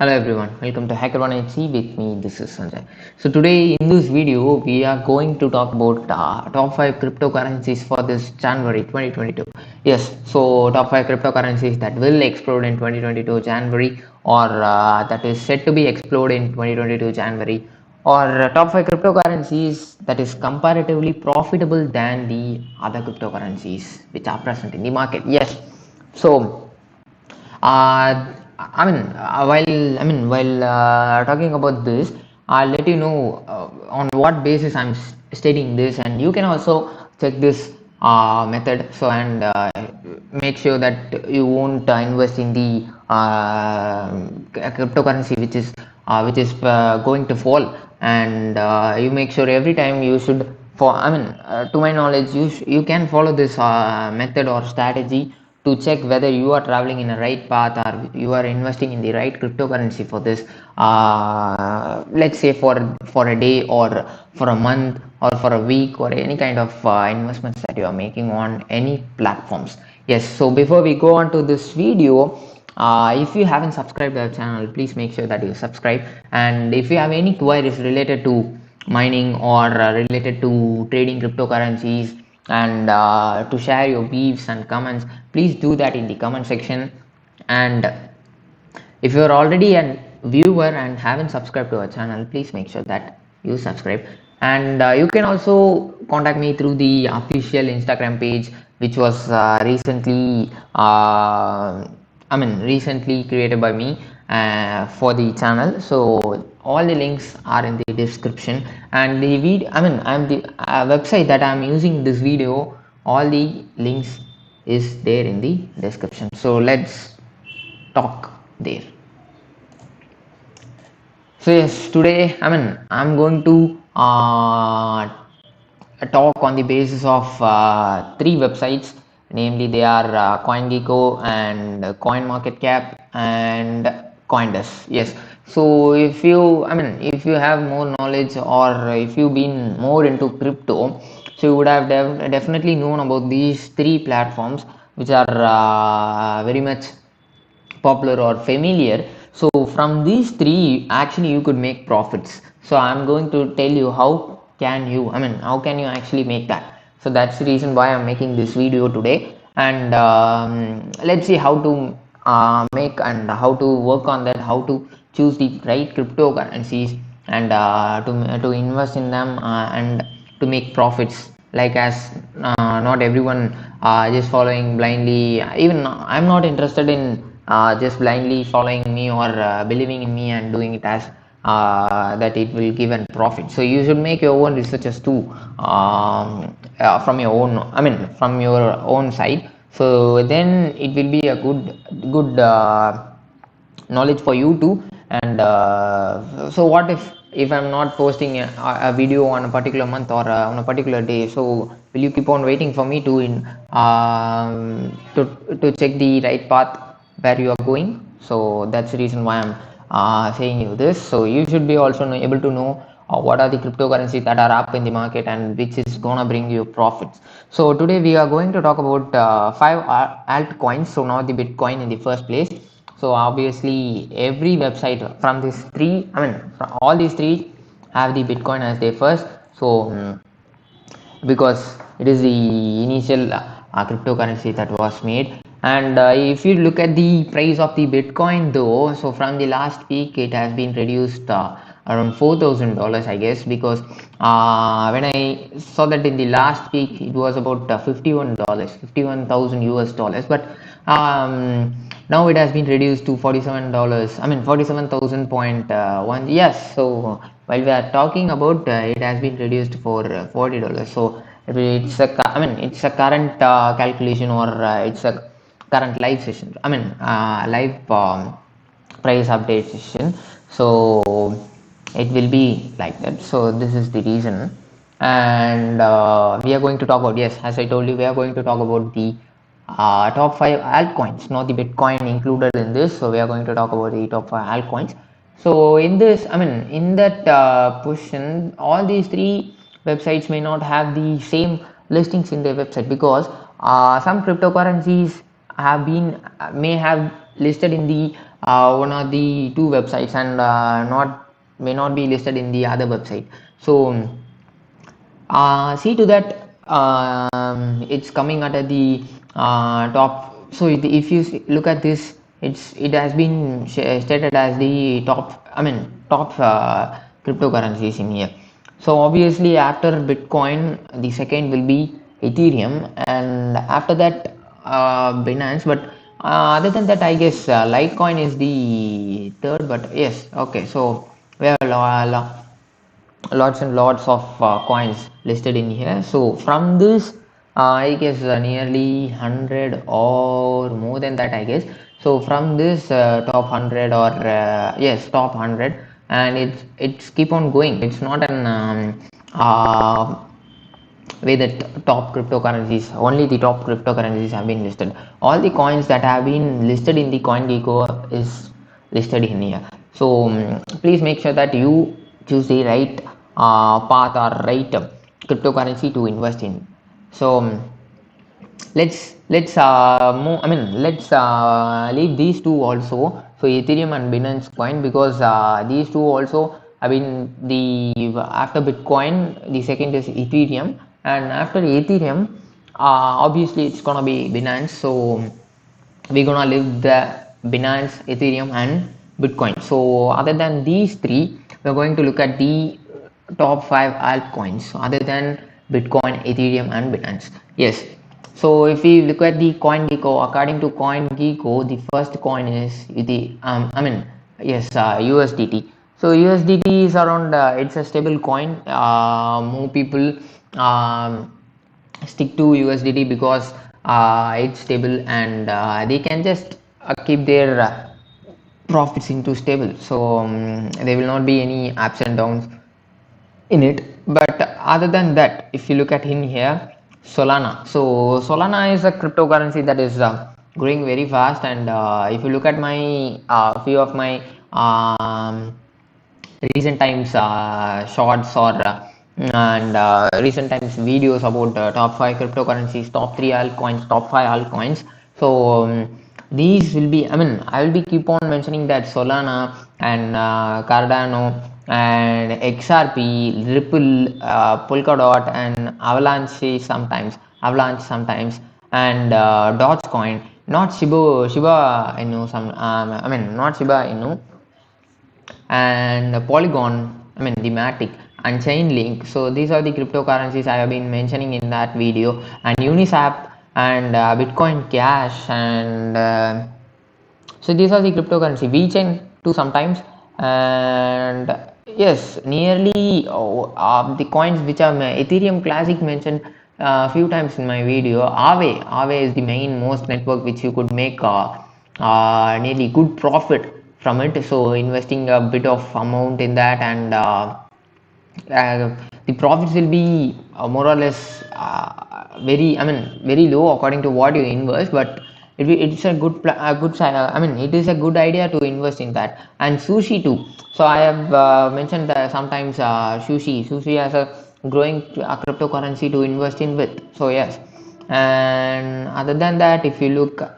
Hello everyone, welcome to HackerOneHC with me. This is Sanjay. So today in this video we are going to talk about top 5 cryptocurrencies for this January 2022. Yes, so top 5 cryptocurrencies that will explode in 2022 January or that is set to be explode in 2022 January, or top 5 cryptocurrencies that is comparatively profitable than the other cryptocurrencies which are present in the market. Yes, so while talking about this, I'll let you know on what basis I'm stating this, and you can also check this method. So and make sure that you won't invest in the cryptocurrency which is going to fall, and you make sure every time you should. To my knowledge, you can follow this method or strategy to check whether you are traveling in a right path or you are investing in the right cryptocurrency for this, let's say for a day or for a month or for a week or any kind of investments that you are making on any platforms. Yes, so before we go on to this video, if you haven't subscribed to our channel, please make sure that you subscribe, and if you have any queries related to mining or related to trading cryptocurrencies, and to share your views and comments, please do that in the comment section. And if you are already a viewer and haven't subscribed to our channel, please make sure that you subscribe. And you can also contact me through the official Instagram page, which was recently created by me for the channel. So all the links are in the description, and the video, I'm the website that I'm using this video. All the links is there in the description. So let's talk there. So yes, today I'm going to talk on the basis of three websites. Namely, they are CoinGecko and CoinMarketCap and CoinDesk. Yes. So if you have more knowledge, or if you've been more into crypto, so you would have definitely known about these three platforms, which are very much popular or familiar. So from these three, actually you could make profits. So I'm going to tell you how can you actually make that. So that's the reason why I'm making this video today. And let's see how to make and how to work on that, how to choose the right cryptocurrencies, and to invest in them, and to make profits. Like, as not everyone just following blindly. Even I'm not interested in just blindly following me or believing in me and doing it as that it will give a profit. So you should make your own researches too, from your own, from your own side. So then it will be a good knowledge for you too. And so what if I'm not posting a video on a particular month or on a particular day, so will you keep on waiting for me to to check the right path where you are going? So that's the reason why I'm saying you this. So you should be also able to know what are the cryptocurrencies that are up in the market and which is gonna bring you profits. So today we are going to talk about five altcoins. So not the Bitcoin in the first place. So obviously every website from these three, from all these three, have the Bitcoin as their first. So because it is the initial cryptocurrency that was made. And if you look at the price of the Bitcoin though, so from the last peak it has been reduced around $4,000, I guess, because when I saw that in the last peak it was about $51, 51,000 US dollars. But now it has been reduced to $47, 47,000.1. Yes, so while we are talking about it has been reduced for $40. So it's a current calculation, or it's a current live session, live price update session. So it will be like that. So this is the reason. And we are going to talk about, yes, as I told you, we are going to talk about the top 5 altcoins, not the Bitcoin included in this. So we are going to talk about the top 5 altcoins. So in this, in that position, all these three websites may not have the same listings in their website, because some cryptocurrencies have been may have listed in the one of the two websites, and not may not be listed in the other website. So see to that it's coming under the top. So if you look at this, it has been stated as the top, I mean top cryptocurrencies in here. So obviously after Bitcoin, the second will be Ethereum, and after that Binance. But other than that, I guess Litecoin is the third. But yes, okay. So we have lots and lots of coins listed in here. So from this I guess nearly 100 or more than that, I guess. So from this top 100, or yes, top 100, and it's keep on going. It's not an way that top cryptocurrencies, only the top cryptocurrencies have been listed. All the coins that have been listed in the CoinGecko is listed in here. So please make sure that you choose the right path or right cryptocurrency to invest in. So let's move, I mean let's leave these two also, so Ethereum and Binance Coin, because these two also, I mean, the after Bitcoin, the second is Ethereum, and after Ethereum obviously it's gonna be Binance. So we're gonna leave the Binance, Ethereum and Bitcoin. So other than these three, we're going to look at the top 5 altcoins other than Bitcoin, Ethereum and Binance. Yes. So if we look at the CoinGecko, according to CoinGecko, the first coin is the I mean yes, USDT. So USDT is around it's a stable coin. More people um, stick to USDT because it's stable, and they can just keep their profits into stable. So there will not be any ups and downs in it. But other than that, if you look at in here, Solana. So Solana is a cryptocurrency that is growing very fast, and if you look at my few of my recent times shorts, or and recent times videos about top 5 cryptocurrencies, top 3 altcoins, top 5 altcoins. So these will be, I mean, I will be keep on mentioning that Solana and Cardano and XRP, Ripple, Polkadot and Avalanche sometimes, and Dogecoin, not Shiba Inu, I mean not Shiba Inu, and Polygon, I mean the Matic and Chainlink. So these are the cryptocurrencies I have been mentioning in that video, and Uniswap and Bitcoin Cash, and so these are the cryptocurrency. VeChain too sometimes, and yes, nearly the coins which are Ethereum Classic mentioned a few times in my video. Aave is the main most network which you could make nearly good profit from it. So investing a bit of amount in that, and the profits will be more or less very, I mean very low according to what you invest, but it's a good I mean it is a good idea to invest in that. And Sushi too. So I have mentioned sometimes Sushi as a growing cryptocurrency to invest in with. So yes. And other than that, if you look,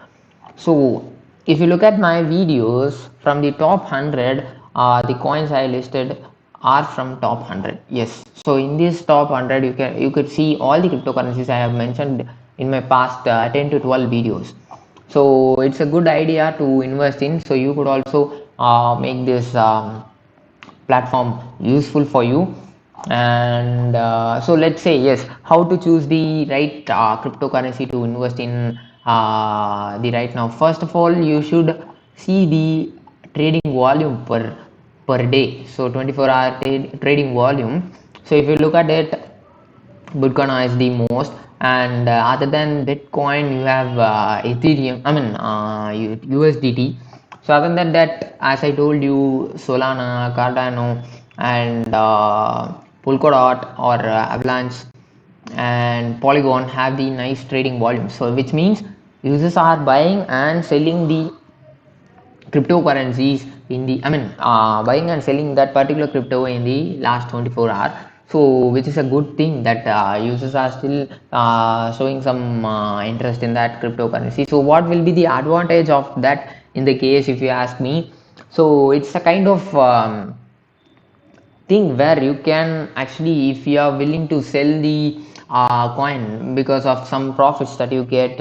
so if you look at my videos from the top 100, the coins I listed are from top 100. Yes. So in this top 100, you could see all the cryptocurrencies I have mentioned in my past 10 to 12 videos. So it's a good idea to invest in. So you could also make this platform useful for you. And so let's say, yes, how to choose the right cryptocurrency to invest in the right now. First of all, you should see the trading volume per day. So 24-hour trading volume. So if you look at it, Bitcoin is the most, and other than Bitcoin, you have Ethereum, I mean USDT. So other than that, as I told you, Solana, Cardano, and Polkadot or Avalanche and Polygon have the nice trading volume. So which means users are buying and selling the cryptocurrencies in the, I mean buying and selling that particular crypto in the last 24 hours. So which is a good thing that users are still showing some interest in that cryptocurrency. So what will be the advantage of that in the case, if you ask me. So it's a kind of thing where you can actually, if you are willing to sell the coin because of some profits that you get,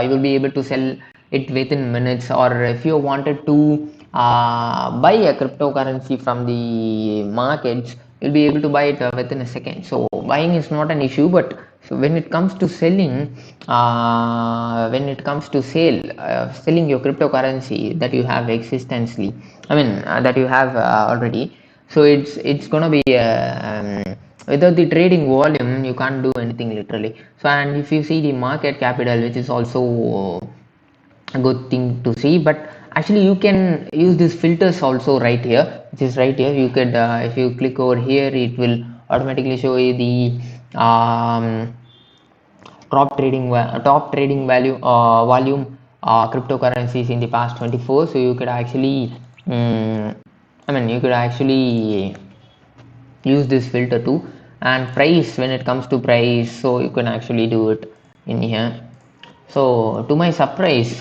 you will be able to sell it within minutes. Or if you wanted to buy a cryptocurrency from the markets, you'll be able to buy it within a second. So buying is not an issue, but so when it comes to selling, when it comes to selling your cryptocurrency that you have existentially, that you have already. So it's gonna be without the trading volume, you can't do anything literally. So, and if you see the market capital, which is also a good thing to see, but actually you can use these filters also right here, which is right here. You could if you click over here, it will automatically show you the top trading value volume cryptocurrencies in the past 24. So you could actually you could actually use this filter too. And price, when it comes to price, so you can actually do it in here. So to my surprise,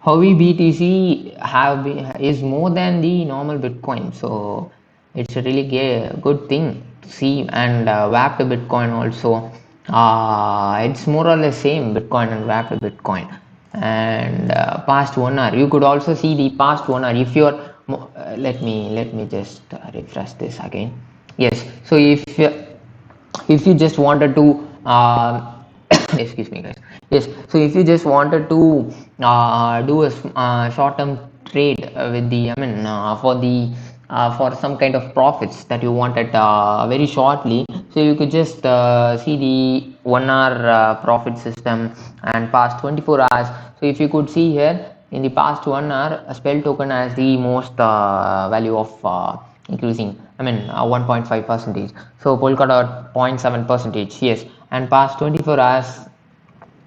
Huawei BTC is more than the normal Bitcoin. So it's a really good thing to see. And wrapped Bitcoin also, it's more or less same Bitcoin and wrapped Bitcoin. And past 1 hour, you could also see the past 1 hour. If you're let me just refresh this again. Yes, so if you just wanted to excuse me guys. Yes, so if you just wanted to do a short term trade with the for some kind of profits that you wanted very shortly, so you could just see the 1 hour profit system and past 24 hours. So if you could see here, in the past 1 hour, a spell token has the most value of increasing, 1.5 percentage. So Polkadot 0.7 percentage, yes. And past 24 hours,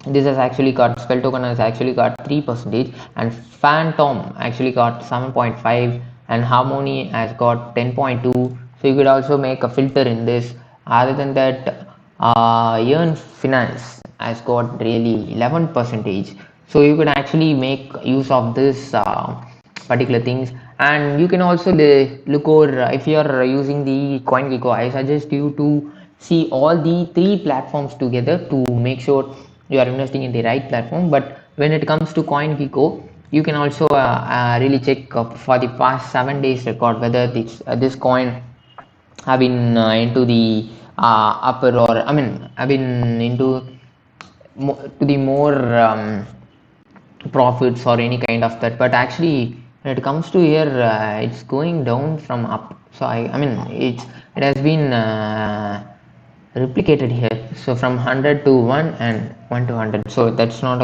this has actually got, spell token has actually got 3 percentage, and Phantom actually got 7.5, and Harmony has got 10.2. So you could also make a filter in this. Other than that, Earn Finance has got really 11 percentage. So you could actually make use of this particular things. And you can also look over, if you are using the CoinGecko, I suggest you to see all the three platforms together to make sure you are investing in the right platform. But when it comes to CoinGecko, you can also really check for the past 7 days record whether this coin have been into the upper, or have been into to the more profits or any kind of that. But actually when it comes to here, it's going down from up. So it has been replicated here. So from 100 to 1 and 1 to 100. So that's not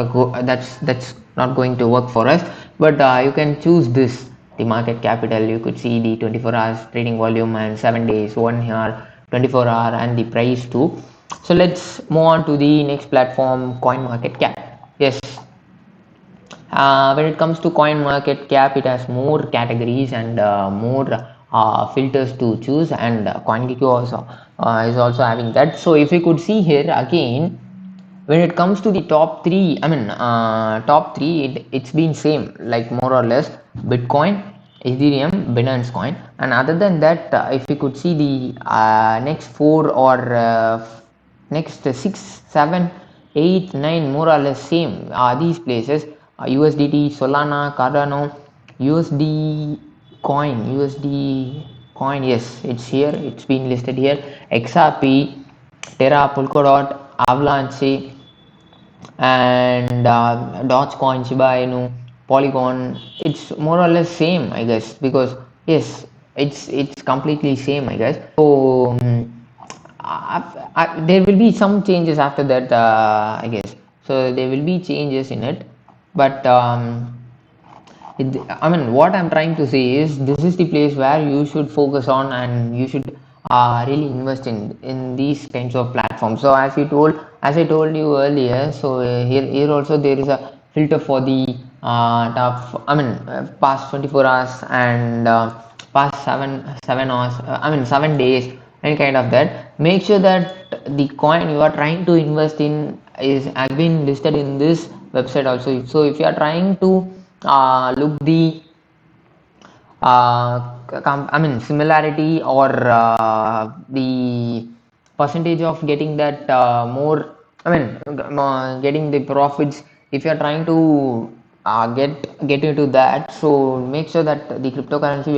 that's not going to work for us. But you can choose this, the market capital. You could see the 24 hours trading volume, and 7 days, 1 hour, 24 hour, and the price too. So let's move on to the next platform, coin market cap. Yes, when it comes to coin market cap, it has more categories and more filters to choose. And CoinGecko also is also having that. So if you could see here again, when it comes to the top three, top three, it's been same, like more or less: Bitcoin, Ethereum, Binance Coin. And other than that, if you could see the next four, or next 6, 7, 8, 9, more or less same. These places: USDT, Solana, Cardano, USD coin. Yes, it's here. It's been listed here. XRP, Terra, Polkadot, Avalanche, and Dogecoin, Shiba Inu, Polygon. It's more or less same, I guess, because yes, it's completely same, I guess. So there will be some changes after that, I guess. So there will be changes in it, but what I'm trying to say is, this is the place where you should focus on, and you should really invest in these kinds of platforms. So as I told you earlier, so here also there is a filter for the past 24 hours, and past 7 hours, 7 days, any kind of that. Make sure that the coin you are trying to invest in has been listed in this website also. So if you are trying to look the similarity or the percentage of getting that more, getting the profits. If you are trying to get into that, so make sure that the cryptocurrency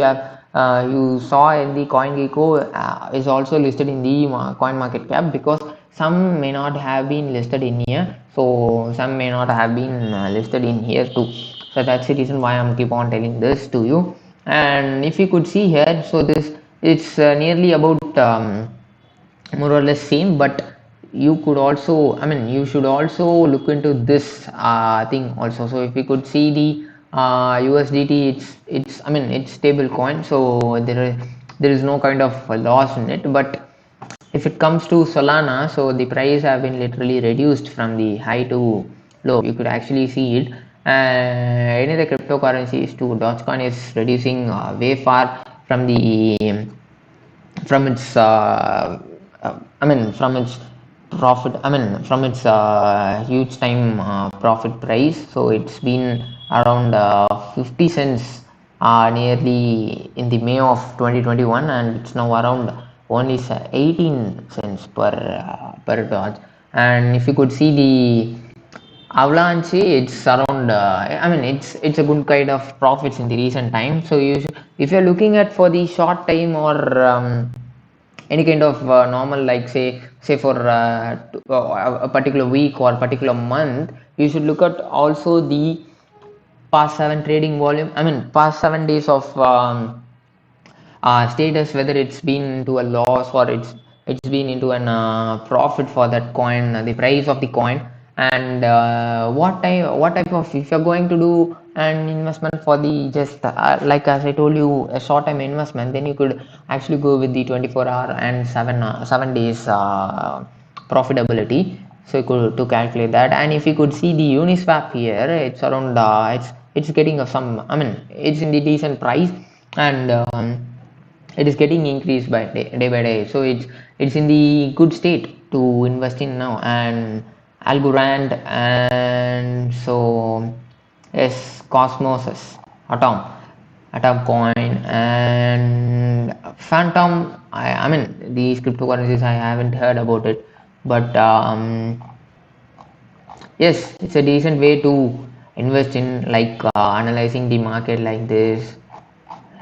you saw in the CoinGecko is also listed in the coin market cap, because some may not have been listed in here, so some may not have been listed in here too. So that's the reason why I'm keep on telling this to you. And if you could see here, so this, it's nearly about more or less same, but you could also, you should also look into this thing also. So if you could see the USDT, it's stable coin, so there is no kind of loss in it. But if it comes to Solana, so the price have been literally reduced from the high to low. You could actually see it. Any of the cryptocurrencies to Dogecoin is reducing way far from the from its from its profit, from its huge time profit price. So it's been around 50 cents nearly in the May of 2021, and it's now around only 18 cents per Doge. And if you could see the Avalanche, it's around. It's a good kind of profits in the recent time. So if you're looking at for the short time or any kind of normal, like say for a particular week or particular month, you should look at also the past 7 trading volume. Past 7 days of status, whether it's been into a loss or it's been into an profit for that coin, the price of the coin. And what type of, if you're going to do an investment for the just like as I told you, a short time investment, then you could actually go with the 24 hour and 7 days profitability. So you could to calculate that. And if you could see the Uniswap here, it's around it's getting some, it's in the decent price. And it is getting increased by day by day, so it's in the good state to invest in now. And Algorand, and so yes, Cosmos, Atom, Atom coin, and Phantom. These cryptocurrencies I haven't heard about it, but yes, it's a decent way to invest in, like analyzing the market like this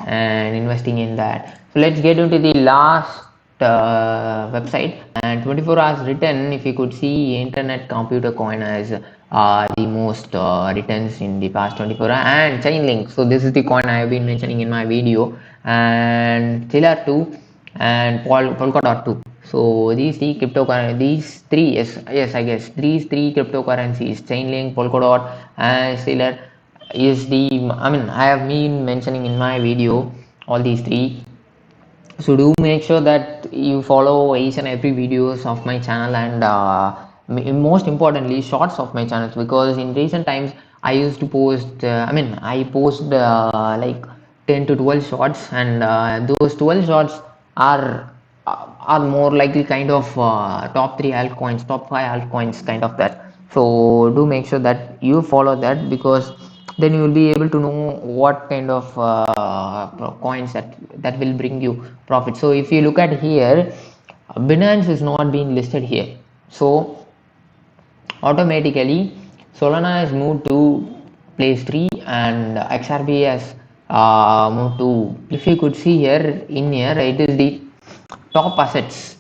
and investing in that. So let's get into the last website. And 24 hours return, if you could see, Internet Computer Coin has the most returns in the past 24 hours, and Chainlink. So this is the coin I have been mentioning in my video, and Stellar 2 and Polkadot 2. So these three, yes, I guess these three cryptocurrencies, Chainlink, Polkadot, and Stellar, is the, I have been mentioning in my video all these three. So do make sure that you follow each and every videos of my channel, and most importantly shorts of my channels, because in recent times I used to post I post like 10 to 12 shorts, and those 12 shorts are are more likely kind of top 3 altcoins, top 5 altcoins, kind of that. So do make sure that you follow that, because then you will be able to know what kind of coins that will bring you profit. So if you look at here, Binance is not being listed here, so automatically Solana has moved to place 3, and XRP has moved to, if you could see here, in here it is the top assets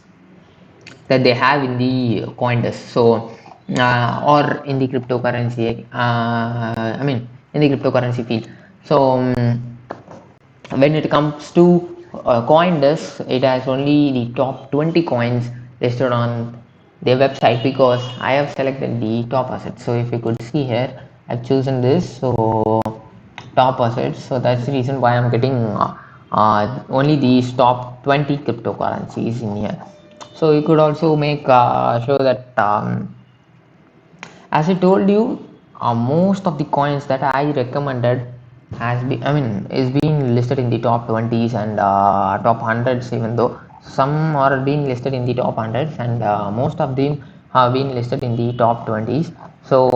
that they have in the Coindesk. So or in the cryptocurrency, in the cryptocurrency field. So when it comes to Coindesk, it has only the top 20 coins listed on their website, because I have selected the top assets. So if you could see here, I've chosen this, so top assets. So that's the reason why I'm getting only these top 20 cryptocurrencies in here. So you could also make sure that as I told you, most of the coins that I recommended has been, is being listed in the top 20s and top hundreds, even though some are being listed in the top hundreds, and most of them have been listed in the top 20s. So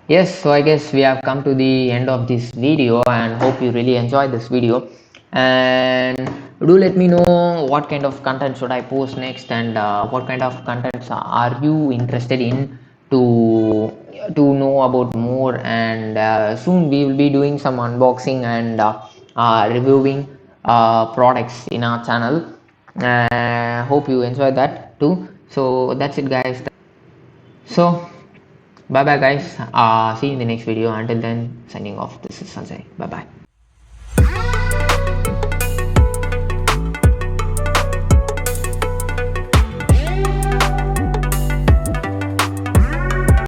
Yes, so I guess we have come to the end of this video and hope you really enjoyed this video. And do let me know what kind of content should I post next, and what kind of contents are you interested in to know about more. And soon we will be doing some unboxing and reviewing products in our channel. Hope you enjoy that too. So that's it, guys. So bye bye, guys. See you in the next video. Until then, signing off. This is Sanjay. Bye bye.